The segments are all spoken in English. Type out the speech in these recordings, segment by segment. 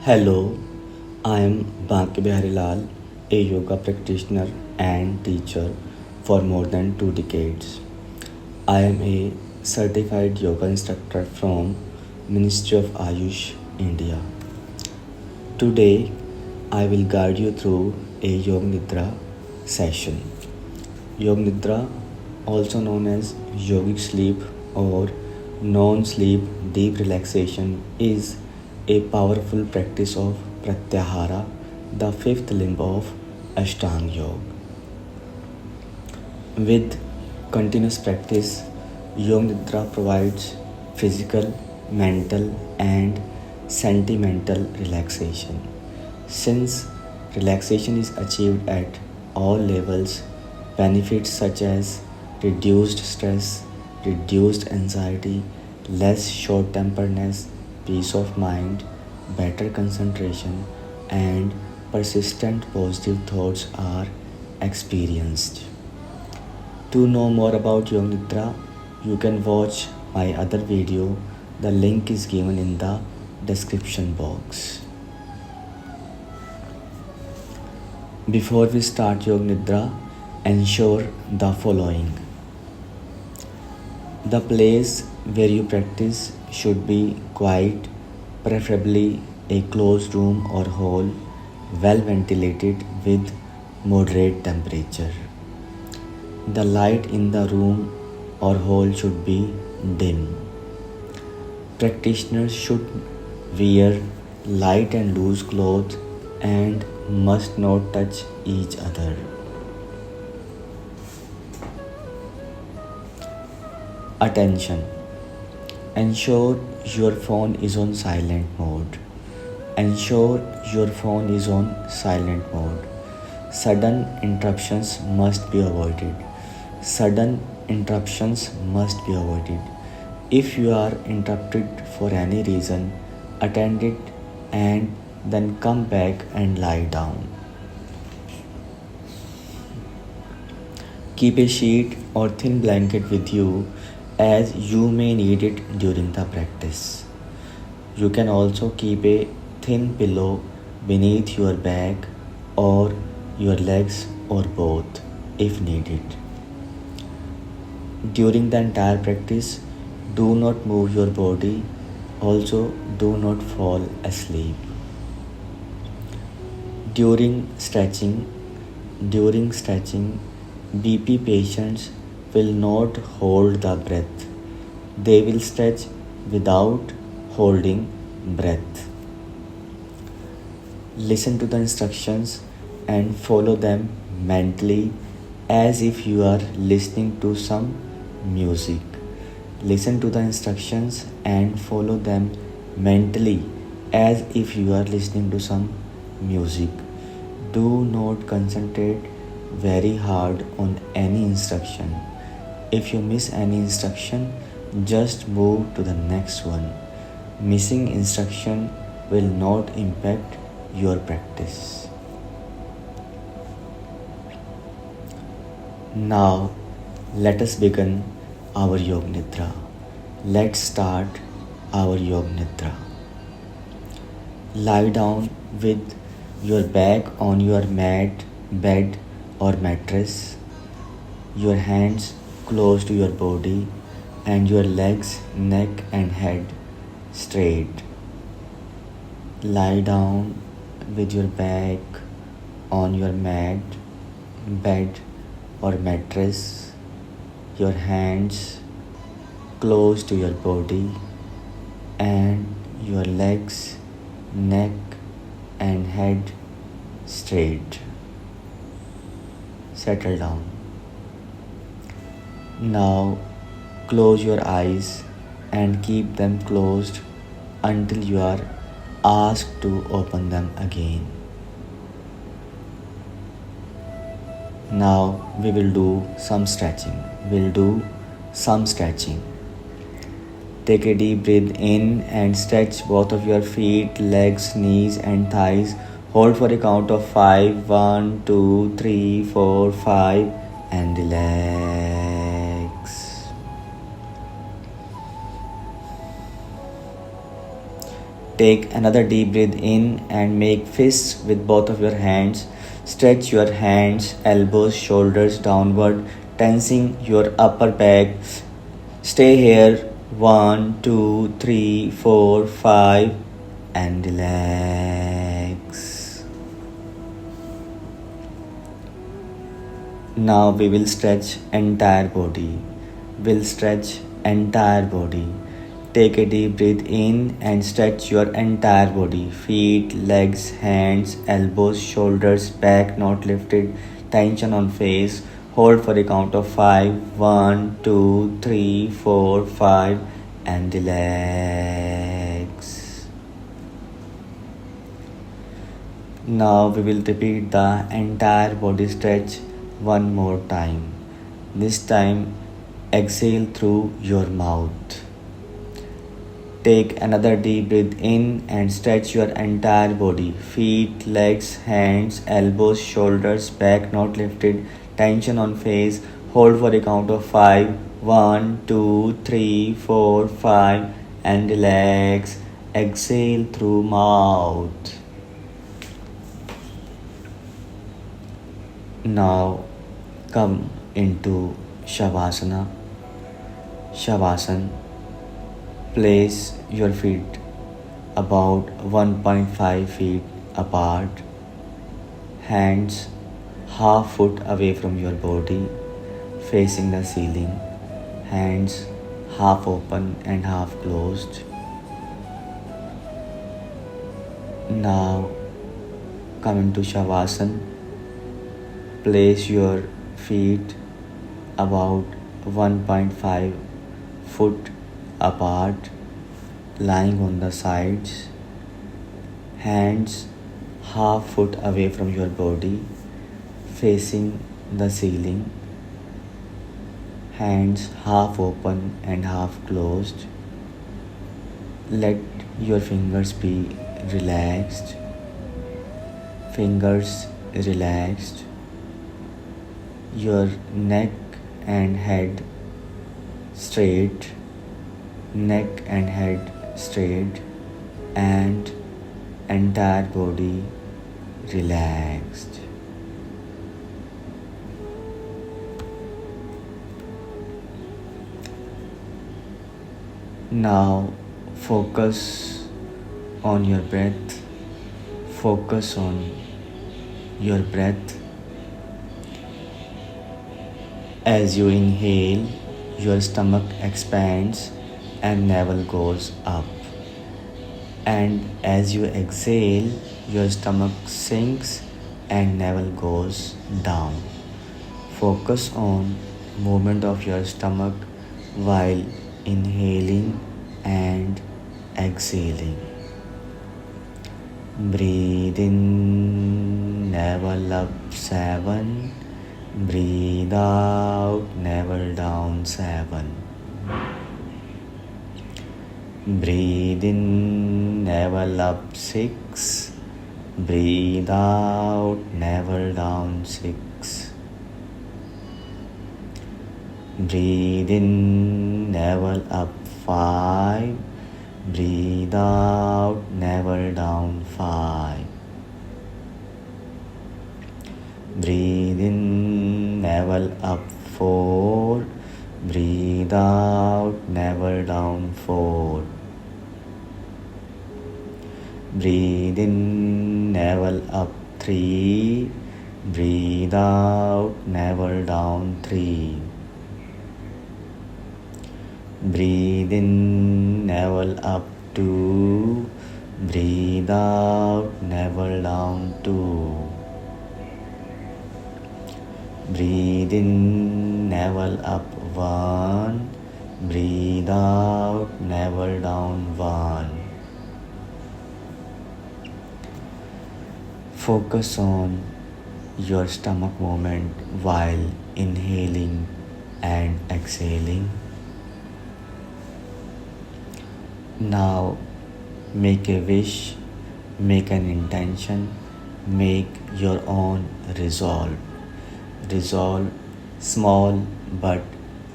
Hello, I am Banke Bihari Lal, a yoga practitioner and teacher for more than 2 decades. I am a certified yoga instructor from Ministry of Ayush, India. Today, I will guide you through a Yoga Nidra session. Yoga Nidra, also known as yogic sleep or non-sleep deep relaxation, is a powerful practice of Pratyahara, the fifth limb of Ashtanga Yoga. With continuous practice, Yoga Nidra provides physical, mental, and sentimental relaxation. Since relaxation is achieved at all levels, benefits such as reduced stress, reduced anxiety, less short temperedness, peace of mind, better concentration, and persistent positive thoughts are experienced. To know more about Yoga Nidra, you can watch my other video. The link is given in the description box. Before we start Yoga Nidra, ensure the following. The place where you practice should be quiet, preferably a closed room or hall, well ventilated with moderate temperature. The light in the room or hall should be dim. Practitioners should wear light and loose clothes and must not touch each other. Attention! Ensure your phone is on silent mode. Ensure your phone is on silent mode. Sudden interruptions must be avoided. Sudden interruptions must be avoided. If you are interrupted for any reason, attend it and then come back and lie down. Keep a sheet or thin blanket with you as you may need it during the practice. You can also keep a thin pillow beneath your back or your legs or both if needed. During the entire practice, do not move your body. Also, do not fall asleep. During stretching, BP patients will not hold the breath. They will stretch without holding breath. Listen to the instructions and follow them mentally as if you are listening to some music. Listen to the instructions and follow them mentally as if you are listening to some music. Do not concentrate very hard on any instruction. If you miss any instruction, just move to the next one. Missing instruction will not impact your practice. Now, let us begin our Yoga Nidra. Let's start our Yoga Nidra. Lie down with your back on your mat, bed, or mattress, your hands close to your body, and your legs, neck, and head straight. Lie down with your back on your mat, bed, or mattress, your hands close to your body, and your legs, neck, and head straight. Settle down. Now close your eyes and keep them closed until you are asked to open them again. Now we will do some stretching. Take a deep breath in and stretch both of your feet, legs, knees, and thighs. Hold for a count of 5. 1, 2, 3, 4, 5, and relax. Take another deep breath in and make fists with both of your hands. Stretch your hands, elbows, shoulders downward, tensing your upper back. Stay here. 1, 2, 3, 4, 5, and relax. Now we will stretch entire body. We'll stretch entire body. Take a deep breath in and stretch your entire body. Feet, legs, hands, elbows, shoulders, back not lifted, tension on face. Hold for a count of 5. 1, 2, 3, 4, 5, and relax. Now we will repeat the entire body stretch one more time. This time exhale through your mouth. Take another deep breath in and stretch your entire body. Feet, legs, hands, elbows, shoulders, back not lifted, tension on face. Hold for a count of 5. 1, 2, 3, 4, 5, and relax. Exhale through mouth. Now come into Shavasana. Shavasana. Place your feet about 1.5 feet apart, hands half foot away from your body, facing the ceiling, hands half open and half closed. Now come into Shavasana. Place your feet about 1.5 foot apart, lying on the sides, hands half foot away from your body, facing the ceiling, hands half open and half closed. Let your fingers be relaxed, fingers relaxed, your neck and head straight, neck and head straight, and entire body relaxed. Now focus on your breath. Focus on your breath. As you inhale, your stomach expands and navel goes up. And as you exhale, your stomach sinks and navel goes down. Focus on movement of your stomach while inhaling and exhaling. Breathe in, navel up 7. Breathe out, navel down 7. Breathe in, navel up 6. Breathe out, navel down 6. Breathe in, navel up 5. Breathe out, navel down 5. Breathe in, navel up 4. Breathe out, navel down 4. Breathe in, navel up 3. Breathe out, navel down 3. Breathe in, navel up 2. Breathe out, navel down 2. Breathe in, navel up 1. Breathe out, navel down 1. Focus on your stomach movement while inhaling and exhaling. Now make a wish, make an intention, make your own resolve. Resolve, small but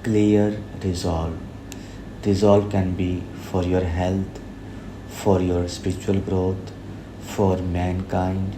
clear resolve. Resolve can be for your health, for your spiritual growth, for mankind,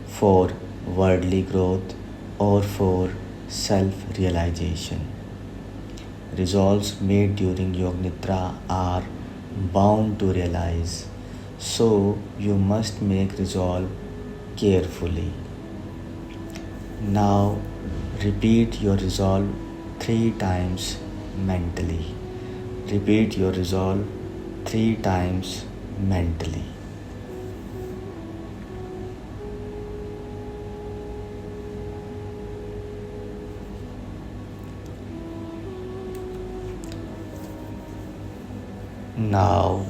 for worldly growth, or for self realization. Resolves made during Yoga Nidra are bound to realize, so you must make resolve carefully. Now repeat your resolve 3 times mentally. Repeat your resolve 3 times mentally. Now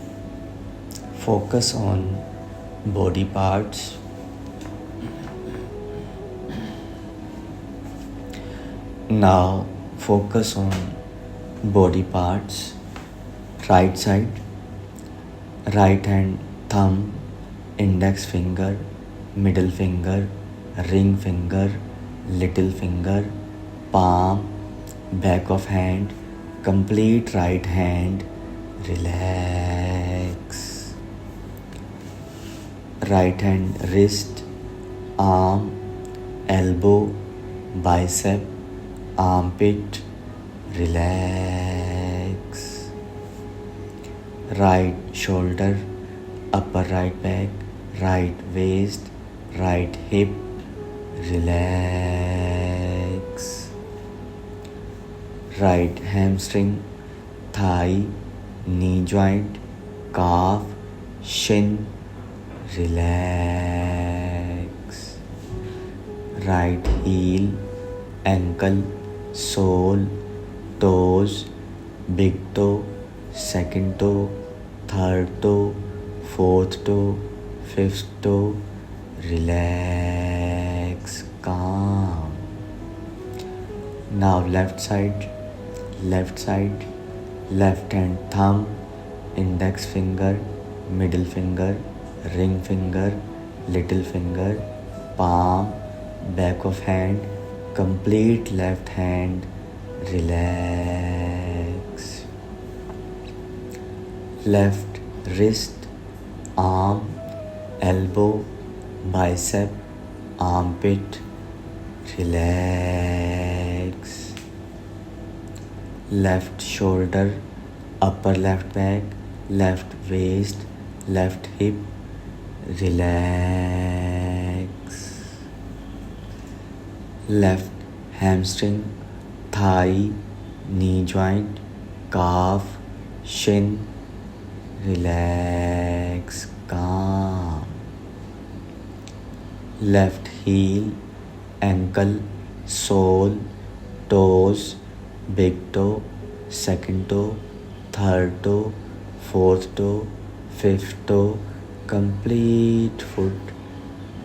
focus on body parts. Now focus on body parts. Right side, right hand, thumb, index finger, middle finger, ring finger, little finger, palm, back of hand, complete right hand. Relax. Right hand, wrist, arm, elbow, bicep, armpit. Relax. Right shoulder, upper right back, right waist, right hip. Relax. Right hamstring, thigh, knee joint, calf, shin. Relax. Right heel, ankle, sole, toes, big toe, second toe, third toe, fourth toe, fifth toe. Relax, calm. Now left side, left hand, thumb, index finger, middle finger, ring finger, little finger, palm, back of hand, complete left hand. Relax. Left wrist, arm, elbow, bicep, armpit. Relax. Left shoulder, upper left back, left waist, left hip. Relax. Left hamstring, thigh, knee joint, calf, shin. Relax, calm. Left heel, ankle, sole, toes, big toe, second toe, third toe, fourth toe, fifth toe, complete foot.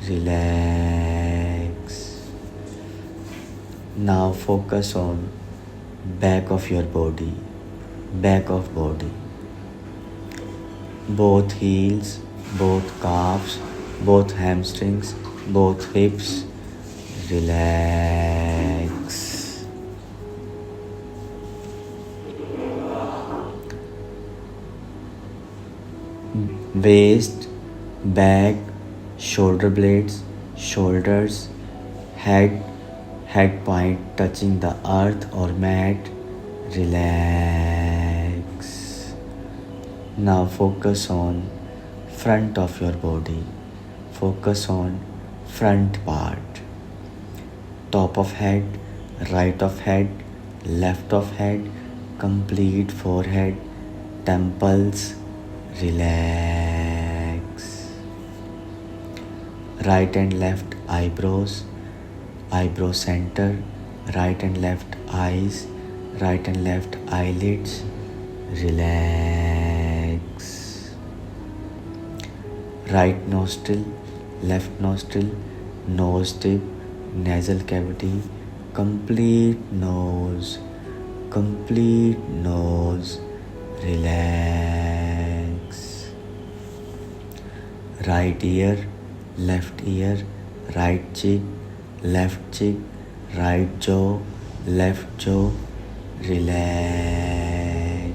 Relax. Now focus on back of your body, back of body. Both heels, both calves, both hamstrings, both hips. Relax. Waist, back, shoulder blades, shoulders, head point touching the earth or mat. Relax. Now focus on front of your body. Focus on front part. Top of head, right of head, left of head, complete forehead, temples. Relax. Right and left eyebrows, eyebrow center, right and left eyes, right and left eyelids. Relax. Right nostril, left nostril, nose tip, nasal cavity, complete nose, complete nose. Relax. Right ear, left ear, right cheek, left cheek, right jaw, left jaw. Relax.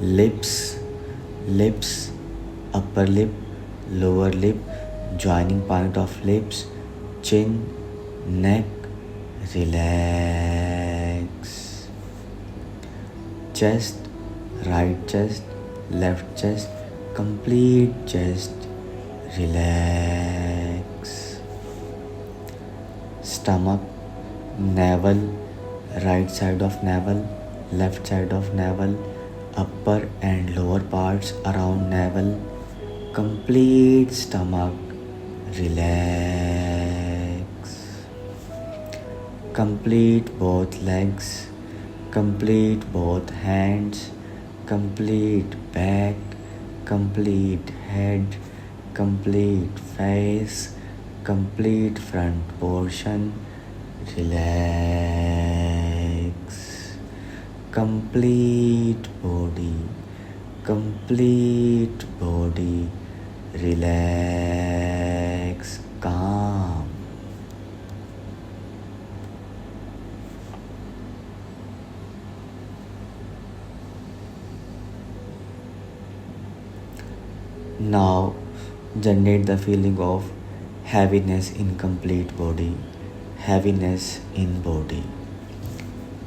Lips, upper lip, lower lip, joining point of lips, chin, neck, relax. Chest, right chest, left chest, complete chest, relax. Stomach, navel, right side of navel, left side of navel, upper and lower parts around navel, complete stomach, relax. Complete both legs, complete both hands, complete back, complete head, complete face, complete front portion, relax. Complete body, relax, calm. Now generate the feeling of heaviness in complete body, heaviness in body.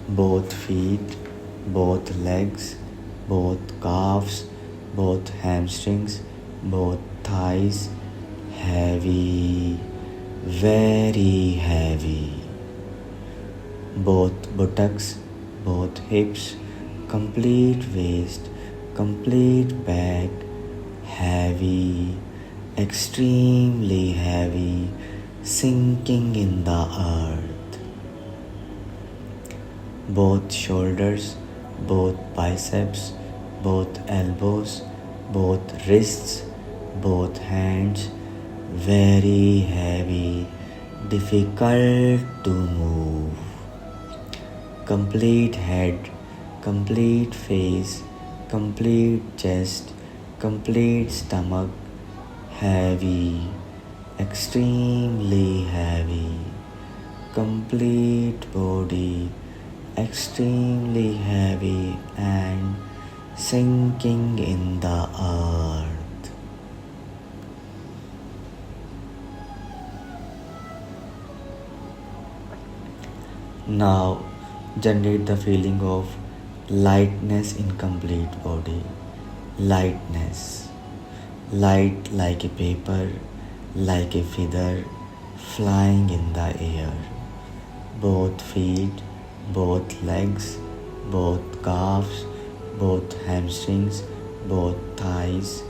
Both feet, both legs, both calves, both hamstrings, both thighs, heavy, very heavy. Both buttocks, both hips, complete waist, complete back, heavy, extremely heavy, sinking in the earth. Both shoulders, both biceps, both elbows, both wrists, both hands, very heavy, difficult to move. Complete head, complete face, complete chest, complete stomach, heavy, extremely heavy. Complete body, extremely heavy and sinking in the earth. Now generate the feeling of lightness in complete body. Lightness, light like a paper, like a feather, flying in the air. Both feet, both legs, both calves, both hamstrings, both thighs,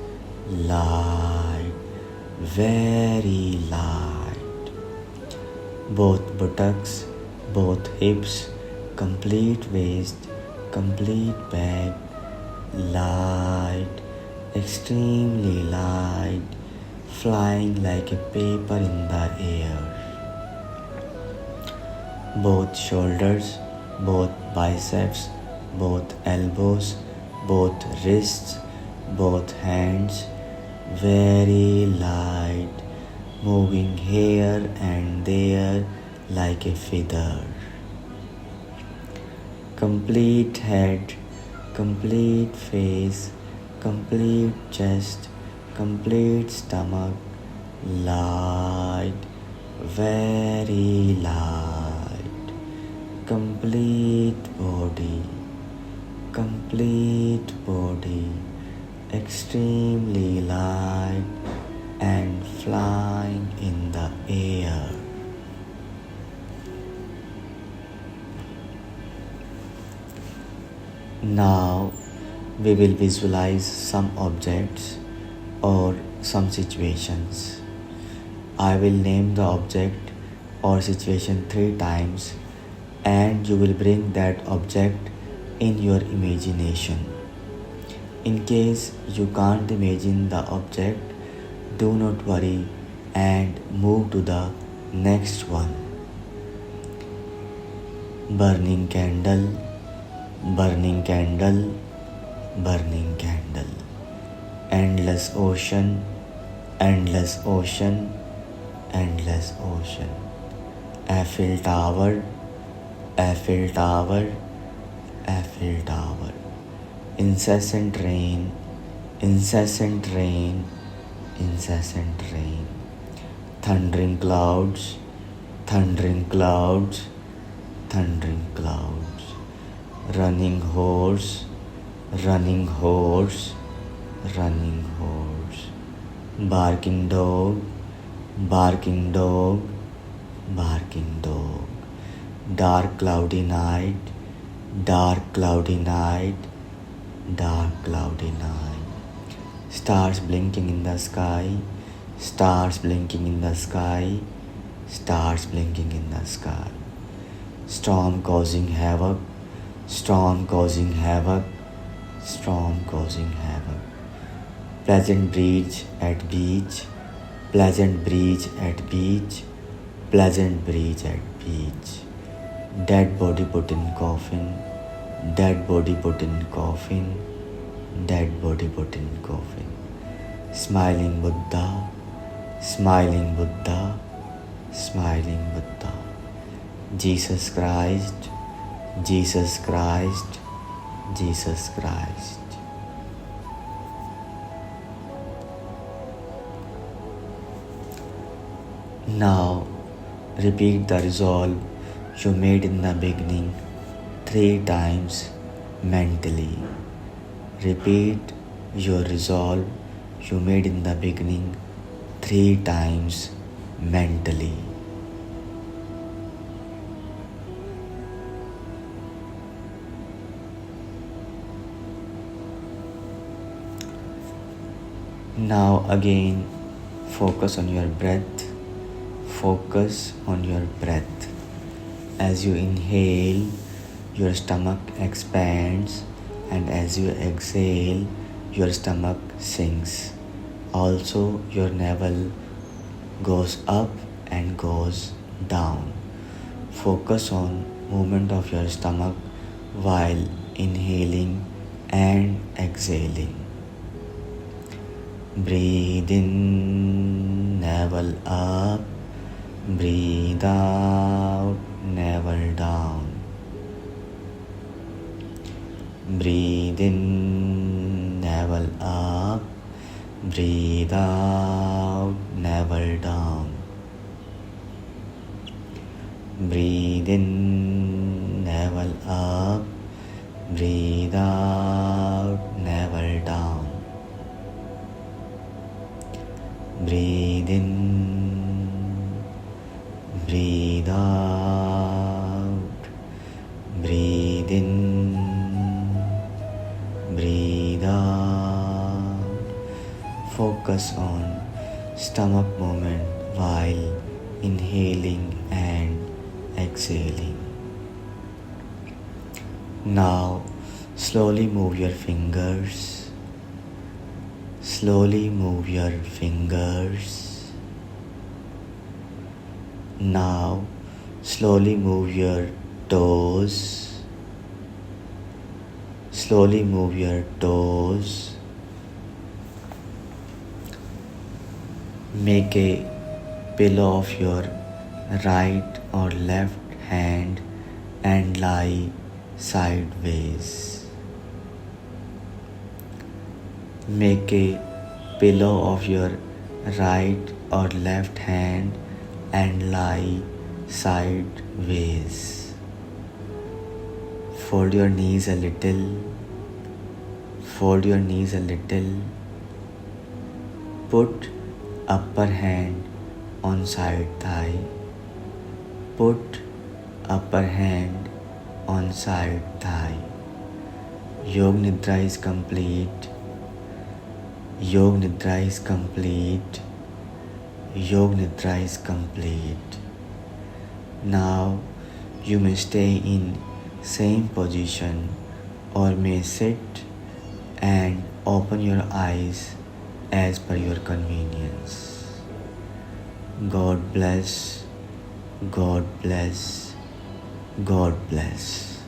light, very light. Both buttocks, both hips, complete waist, complete back, light, extremely light, flying like a paper in the air. Both shoulders, both biceps, both elbows, both wrists, both hands, very light, moving here and there like a feather. Complete head, complete face, complete chest, complete stomach, light, very light. Complete body, extremely light and flying in the air. Now we will visualize some objects or some situations. I will name the object or situation 3 times and you will bring that object in your imagination. In case you can't imagine the object, do not worry and move to the next one. Burning candle, burning candle, burning candle. Endless ocean, endless ocean, endless ocean. Eiffel Tower, Eiffel Tower, Eiffel Tower. Incessant rain, incessant rain, incessant rain, thundering clouds, thundering clouds, thundering clouds, running horse, running horse, running horse, barking dog, barking dog, barking dog, dark cloudy night, dark cloudy night, dark cloudy night, stars blinking in the sky, stars blinking in the sky, stars blinking in the sky, storm causing havoc, storm causing havoc, storm causing havoc, pleasant breeze at beach, pleasant breeze at beach, pleasant breeze at beach, dead body put in coffin, dead body put in coffin, dead body put in coffin, smiling Buddha, smiling Buddha, smiling Buddha, Jesus Christ, Jesus Christ, Jesus Christ. Now repeat the resolve you made in the beginning 3 times mentally. Repeat your resolve you made in the beginning 3 times mentally. Now again focus on your breath. Focus on your breath. As you inhale, your stomach expands, and as you exhale, your stomach sinks. Also, your navel goes up and goes down. Focus on movement of your stomach while inhaling and exhaling. Breathe in, navel up. Breathe out, navel down. Breathe in, navel up. Breathe out, navel down. Breathe in, navel up. Breathe out, navel down. Breathe in, breathe out, breathe in, breathe out. Focus on stomach movement while inhaling and exhaling. Now slowly move your fingers. Slowly move your fingers. Now slowly move your toes. Slowly move your toes. Make a pillow of your right or left hand and lie sideways. Make a pillow of your right or left hand and lie sideways. Fold your knees a little. Fold your knees a little. Put upper hand on side thigh. Put upper hand on side thigh. Yog Nidra is complete. Yog Nidra is complete. Yog Nidra is complete. Now you may stay in same position or may sit and open your eyes as per your convenience. God bless. God bless. God bless.